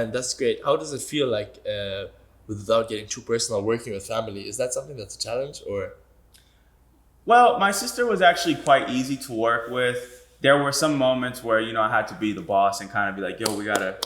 And that's great. How does it feel like, without getting too personal, working with family? Is that something that's a challenge or? Well, my sister was actually quite easy to work with. There were some moments where, I had to be the boss and kind of be like, yo, we got to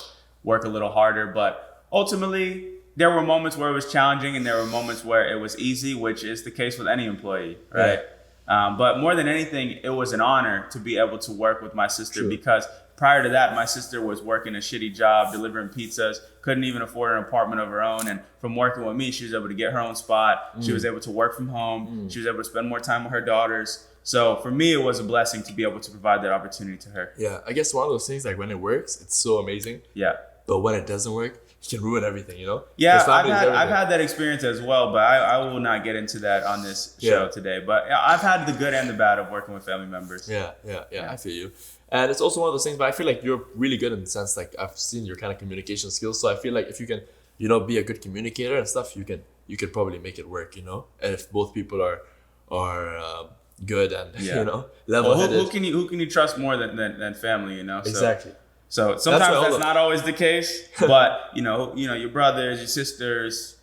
work a little harder. But ultimately, there were moments where it was challenging and there were moments where it was easy, which is the case with any employee, right? But more than anything, it was an honor to be able to work with my sister because prior to that, my sister was working a shitty job, delivering pizzas, couldn't even afford an apartment of her own. And from working with me, she was able to get her own spot. She was able to work from home. She was able to spend more time with her daughters. So for me, it was a blessing to be able to provide that opportunity to her. Yeah, I guess one of those things, like when it works, it's so amazing. Yeah. But when it doesn't work, it can ruin everything, Yeah, I've had that experience as well, but I will not get into that on this show today. But I've had the good and the bad of working with family members. Yeah, I feel you. And it's also one of those things, but I feel like you're really good in the sense, like I've seen your kind of communication skills. So I feel like if you can, be a good communicator and stuff, you could probably make it work, And if both people are good and, level-headed. Well, who can you trust more than family, Exactly. So sometimes that's not always the case, but your brothers, your sisters,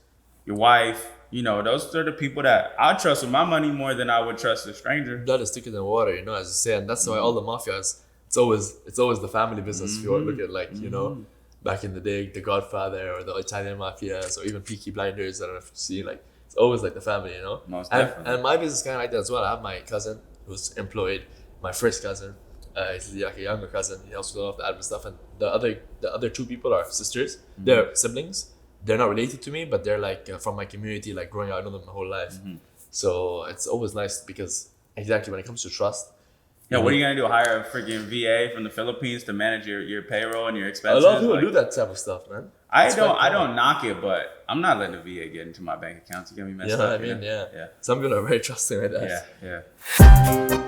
your wife, those are the people that I trust with my money more than I would trust a stranger. Blood is thicker than water, as you say, and that's why all the mafias, it's always the family business. If you want to look at back in the day, The Godfather or the Italian mafias or even Peaky Blinders. I don't know if you've seen, it's always the family, Most definitely. And my business is kind of like that as well. I have my cousin who's employed, my first cousin. He's like a younger cousin. He also does all of the admin stuff, and the other two people are sisters. They're siblings. They're not related to me, but they're from my community. Like growing up, I know them my whole life. So it's always nice because exactly when it comes to trust. Yeah, what are you gonna do? Hire a freaking VA from the Philippines to manage your payroll and your expenses? A lot of people do that type of stuff, man. I don't knock it, but I'm not letting the VA get into my bank account to get me messed up. Yeah. Some people are very trusting like that. Yeah.